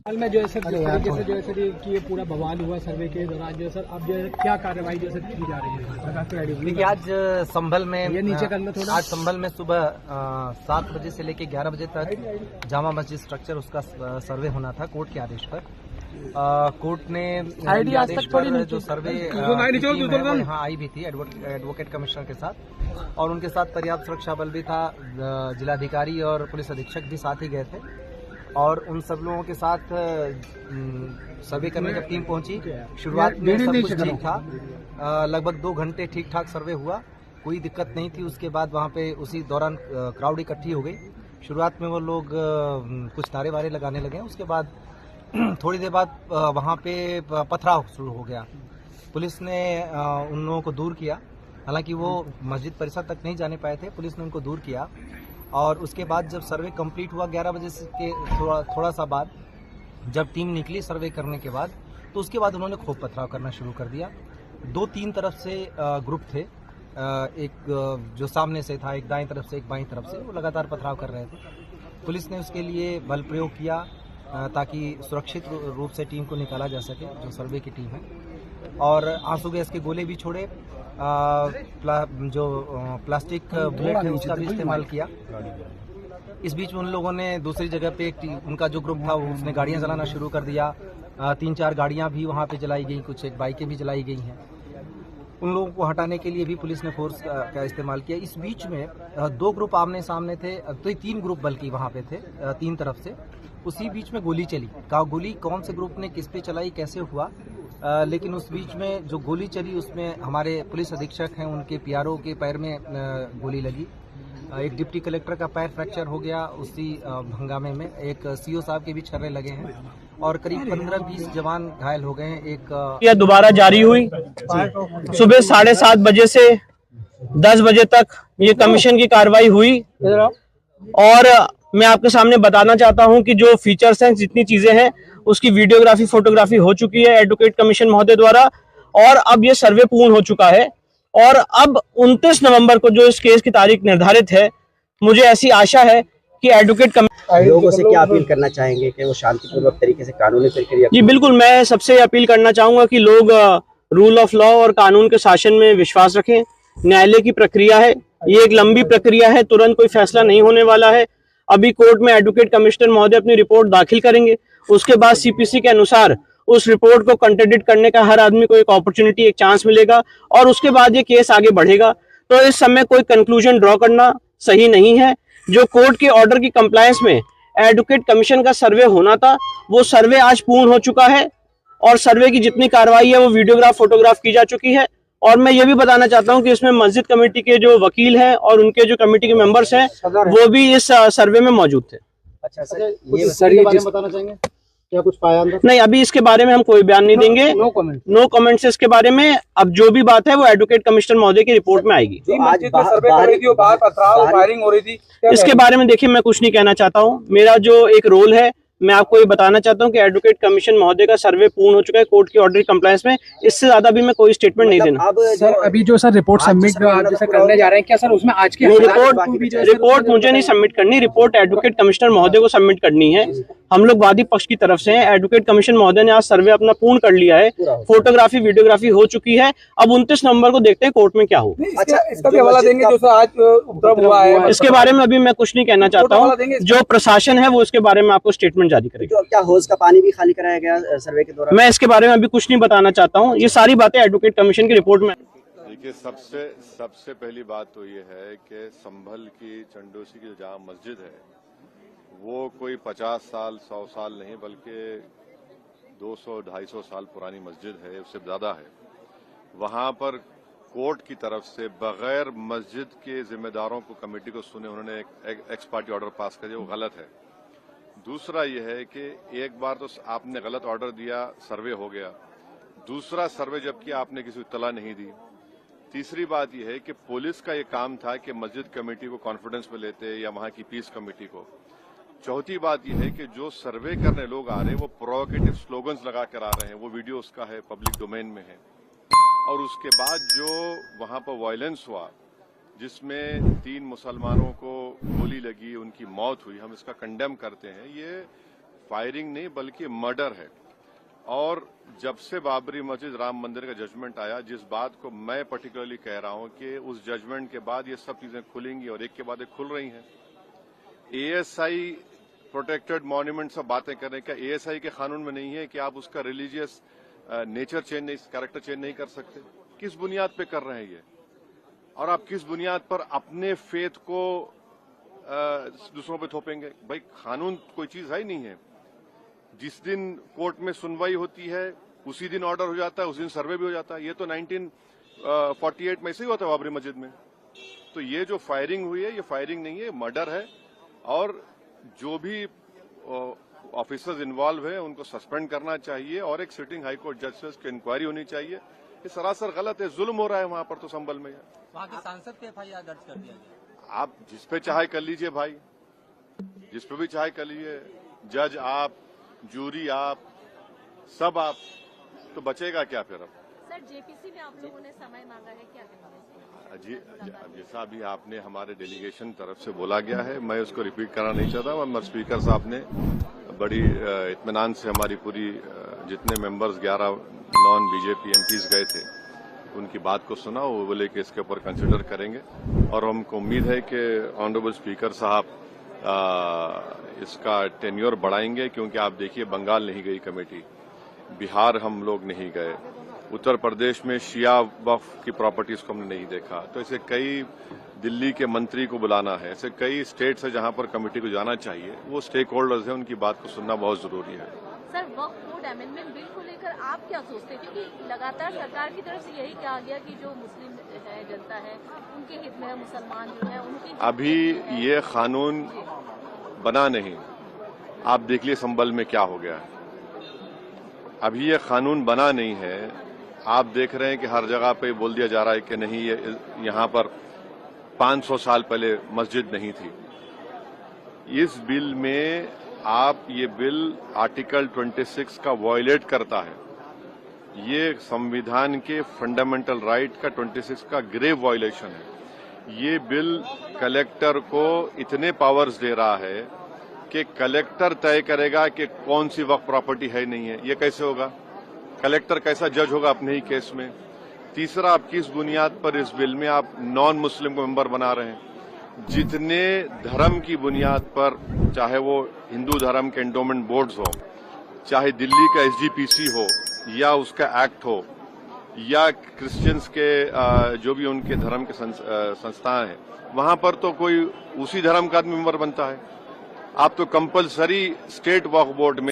हाल में जो है सर कि ये पूरा बवाल हुआ सर्वे के दौरान जो है सर अब जो है क्या कार्रवाई जो है सर की जा रही है? देखिए आज संभल में नीचे करना थोड़ा। आज संभल में सुबह 7 बजे से लेकर 11 बजे तक जामा मस्जिद स्ट्रक्चर उसका सर्वे होना था कोर्ट के आदेश पर। कोर्ट ने आदेश पर जो सर्वे यहाँ आई भी थी एडवोकेट कमिश्नर के साथ, और उनके साथ पर्याप्त सुरक्षा बल भी था, जिलाधिकारी और पुलिस अधीक्षक भी साथ ही गए थे। और उन सब लोगों के साथ सर्वे करने जब टीम पहुंची, शुरुआत में सब कुछ ठीक था, लगभग 2 घंटे ठीक ठाक सर्वे हुआ, कोई दिक्कत नहीं थी। उसके बाद वहां पे उसी दौरान क्राउड इकट्ठी हो गई। शुरुआत में वो लोग कुछ नारे वारे लगाने लगे, उसके बाद थोड़ी देर बाद वहां पे पथराव शुरू हो गया। पुलिस ने उन लोगों को दूर किया, हालांकि वो मस्जिद परिसर तक नहीं जाने पाए थे, पुलिस ने उनको दूर किया। और उसके बाद जब सर्वे कंप्लीट हुआ 11 बजे के थोड़ा सा बाद, जब टीम निकली सर्वे करने के बाद, तो उसके बाद उन्होंने खूब पथराव करना शुरू कर दिया। 2-3 तरफ से ग्रुप थे, एक जो सामने से था, एक दाएं तरफ से, एक बाईं तरफ से, वो लगातार पथराव कर रहे थे। पुलिस ने उसके लिए बल प्रयोग किया ताकि सुरक्षित रूप से टीम को निकाला जा सके, जो सर्वे की टीम है। और आंसू गैस के गोले भी छोड़े, जो प्लास्टिक बुलेट है उसका भी इस्तेमाल किया। इस बीच में उन लोगों ने दूसरी जगह पे उनका जो ग्रुप था उसने गाड़ियां जलाना शुरू कर दिया। 3-4 गाड़ियां भी वहां पे जलाई गई, कुछ एक बाइकें भी जलाई गई हैं। उन लोगों को हटाने के लिए भी पुलिस ने फोर्स का इस्तेमाल किया। इस बीच में 2 ग्रुप आमने सामने थे, तो 3 ग्रुप बल्कि वहां पे थे 3 तरफ से। उसी बीच में गोली चली। गोली कौन से ग्रुप ने किस पे चलाई, कैसे हुआ, लेकिन उस बीच में जो गोली चली उसमें हमारे पुलिस अधीक्षक हैं, उनके पीआरओ के पैर में गोली लगी। एक डिप्टी कलेक्टर का पैर फ्रैक्चर हो गया उसी हंगामे में। एक सीओ साहब के भी छर्रे लगे हैं और करीब 15-20 जवान घायल हो गए हैं। यह दोबारा जारी हुई सुबह 7:30 बजे से 10 बजे तक ये कमीशन की कार्रवाई हुई। और मैं आपके सामने बताना चाहता हूं कि जो फीचर्स हैं, जितनी चीजें हैं, उसकी वीडियोग्राफी फोटोग्राफी हो चुकी है एडवोकेट कमीशन महोदय द्वारा, और अब ये सर्वे पूर्ण हो चुका है। और अब 29 नवंबर को जो इस केस की तारीख निर्धारित है, मुझे ऐसी आशा है कि एडवोकेट लोगों से क्या अपील करना चाहेंगे कि वो शांतिपूर्वक तरीके से कानूनी प्रक्रिया? जी बिल्कुल, मैं सबसे अपील करना चाहूंगा कि लोग रूल ऑफ लॉ और कानून के शासन में विश्वास रखें। न्यायालय की प्रक्रिया है, ये एक लंबी प्रक्रिया है, तुरंत कोई फैसला नहीं होने वाला है। अभी कोर्ट में एडवोकेट कमिश्नर महोदय अपनी रिपोर्ट दाखिल करेंगे, उसके बाद सीपीसी के अनुसार उस रिपोर्ट को कंट्राडिक्ट करने का हर आदमी को एक अपॉर्चुनिटी, एक चांस मिलेगा, और उसके बाद ये केस आगे बढ़ेगा। तो इस समय कोई कंक्लूजन ड्रॉ करना सही नहीं है। जो कोर्ट के ऑर्डर की कंप्लायंस में एडवोकेट कमीशन का सर्वे होना था, वो सर्वे आज पूर्ण हो चुका है, और सर्वे की जितनी कार्रवाई है वो वीडियोग्राफ फोटोग्राफ की जा चुकी है। और मैं ये भी बताना चाहता हूं कि इसमें मस्जिद कमेटी के जो वकील हैं और उनके जो कमेटी के मेंबर्स हैं, वो भी इस सर्वे में मौजूद थे। अच्छा सर, ये बारे में बताना चाहेंगे क्या कुछ पाया अंदर? नहीं, अभी इसके बारे में हम कोई बयान नहीं देंगे। नो कमेंट्स इसके बारे में। अब जो भी बात है वो एडवोकेट कमिश्नर महोदय की रिपोर्ट में आएगी। इसके बारे में देखिए, मैं कुछ नहीं कहना चाहता हूँ। मेरा जो एक रोल है, मैं आपको ये बताना चाहता हूं कि एडवोकेट कमीशन महोदय का सर्वे पूर्ण हो चुका है कोर्ट की ऑर्डर कंप्लायंस में। इससे ज्यादा भी मैं कोई स्टेटमेंट नहीं देना। अब सर अभी जो सर रिपोर्ट सबमिट जैसे करने जा रहे हैं, क्या सर उसमें आज की रिपोर्ट मुझे नहीं सबमिट करनी, रिपोर्ट एडवोकेट कमिश्नर महोदय को सबमिट करनी है। हम लोग वादी पक्ष की तरफ से हैं। एडवोकेट कमीशन महोदय ने आज सर्वे अपना पूर्ण कर लिया है, फोटोग्राफी वीडियोग्राफी हो चुकी है। अब 29 नवंबर को देखते हैं कोर्ट में क्या हो। इसका भी हवाला देंगे जो आज उपद्रव हुआ है, इसके बारे में अभी मैं कुछ नहीं कहना चाहता हूँ। जो प्रशासन है वो इसके बारे में आपको स्टेटमेंट जारी करेगा। तो क्या हौज का पानी भी खाली कराया गया सर्वे के दौरान? मैं इसके बारे में अभी कुछ नहीं बताना चाहता हूँ। ये सारी बातें एडवोकेट कमीशन की रिपोर्ट में। देखिए, सबसे पहली बात तो ये है कि संभल की चंडोसी की जहाँ मस्जिद है वो कोई 50 साल 100 साल नहीं, बल्कि 200-250 साल पुरानी मस्जिद है, उससे ज्यादा है। वहां पर कोर्ट की तरफ से बगैर मस्जिद के जिम्मेदारों को, कमेटी को सुने, उन्होंने एक एक्स पार्टी ऑर्डर पास कर दिया, वो गलत है। दूसरा यह है कि एक बार तो आपने गलत ऑर्डर दिया, सर्वे हो गया। दूसरा सर्वे जब किया आपने किसी को इत्तला नहीं दी। तीसरी बात यह है कि पुलिस का ये काम था कि मस्जिद कमेटी को कॉन्फिडेंस में लेते या वहां की पीस कमेटी को। चौथी बात यह है कि जो सर्वे करने लोग आ रहे हैं वो प्रोवोकेटिव स्लोगन्स लगा कर आ रहे हैं, वो वीडियो उसका है, पब्लिक डोमेन में है। और उसके बाद जो वहां पर वायलेंस हुआ जिसमें 3 मुसलमानों को गोली लगी, उनकी मौत हुई, हम इसका कंडेम करते हैं। ये फायरिंग नहीं बल्कि मर्डर है। और जब से बाबरी मस्जिद राम मंदिर का जजमेंट आया, जिस बात को मैं पर्टिकुलरली कह रहा हूं कि उस जजमेंट के बाद ये सब चीजें खुलेंगी और एक के बाद एक खुल रही हैं। एएसआई प्रोटेक्टेड मॉन्यूमेंट सब बातें कर रहे हैं, क्या एएसआई के कानून में नहीं है कि आप उसका रिलीजियस नेचर चेंज नहीं, कैरेक्टर चेंज नहीं कर सकते? किस बुनियाद पे कर रहे हैं ये? और आप किस बुनियाद पर अपने फेथ को दूसरों पे थोपेंगे? भाई कानून कोई चीज है ही नहीं है। जिस दिन कोर्ट में सुनवाई होती है उसी दिन ऑर्डर हो जाता है, उस दिन सर्वे भी हो जाता है। ये तो 1948 में ऐसे ही होता है बाबरी मस्जिद में। तो ये जो फायरिंग हुई है ये फायरिंग नहीं है, मर्डर है। और जो भी ऑफिसर्स इन्वॉल्व है उनको सस्पेंड करना चाहिए और एक सिटिंग हाई कोर्ट जज की इंक्वायरी होनी चाहिए। ये सरासर गलत है, जुल्म हो रहा है वहां पर। तो संभल में वहाँ के सांसद पे FIR दर्ज कर दिया गया। आप जिस पे चाहे कर लीजिए भाई, जिस पे भी चाहे कर लीजिए, जज आप, जूरी आप, सब आप, तो बचेगा क्या फिर? अब सर जेपीसी में आप लोगों ने समय मांगा है, क्या कहेंगे? जी, जैसा अभी आपने हमारे डेलीगेशन तरफ से बोला गया है, मैं उसको रिपीट करना नहीं चाहता। मगर स्पीकर साहब ने बड़ी इत्मीनान से हमारी पूरी जितने मेंबर्स 11 नॉन बीजेपी एमपीज गए थे उनकी बात को सुना। वो बोले कि इसके ऊपर कंसिडर करेंगे और हमको उम्मीद है कि ऑनरेबल स्पीकर साहब इसका टेन्योर बढ़ाएंगे। क्योंकि आप देखिए बंगाल नहीं गई कमेटी, बिहार हम लोग नहीं गए, उत्तर प्रदेश में शिया वक्फ की प्रॉपर्टीज को हमने नहीं देखा। तो ऐसे कई, दिल्ली के मंत्री को बुलाना है, ऐसे कई स्टेट्स है जहां पर कमेटी को जाना चाहिए। वो स्टेक होल्डर्स हैं, उनकी बात को सुनना बहुत जरूरी है। सर वक्फ बोर्ड अमेंडमेंट बिल को लेकर आप क्या सोचते हैं? क्योंकि लगातार सरकार की तरफ से यही कहा गया कि जो मुस्लिम है, जनता है, उनके हित में है, मुसलमान जो है उनके अभी ये कानून बना नहीं, आप देख लिए संभल में क्या हो गया है। अभी ये कानून बना नहीं है, आप देख रहे हैं कि हर जगह पे बोल दिया जा रहा है कि नहीं, ये यहाँ पर 500 साल पहले मस्जिद नहीं थी। इस बिल में आप, ये बिल आर्टिकल 26 का वायलेट करता है। ये संविधान के फंडामेंटल राइट का 26 का ग्रेव वायलेशन है। ये बिल कलेक्टर को इतने पावर्स दे रहा है कि कलेक्टर तय करेगा कि कौन सी वक्फ प्रॉपर्टी है नहीं है। ये कैसे होगा? कलेक्टर कैसा जज होगा अपने ही केस में? तीसरा, आप किस बुनियाद पर इस बिल में आप नॉन मुस्लिम को मेंबर बना रहे हैं? जितने धर्म की बुनियाद पर, चाहे वो हिंदू धर्म के एंडोमेंट बोर्ड्स हो, चाहे दिल्ली का SGPC हो या उसका एक्ट हो, या क्रिश्चियंस के जो भी उनके धर्म के संस्थान हैं, वहां पर तो कोई उसी धर्म का आदमी मेंबर बनता है। आप तो कंपलसरी स्टेट वक्फ बोर्ड में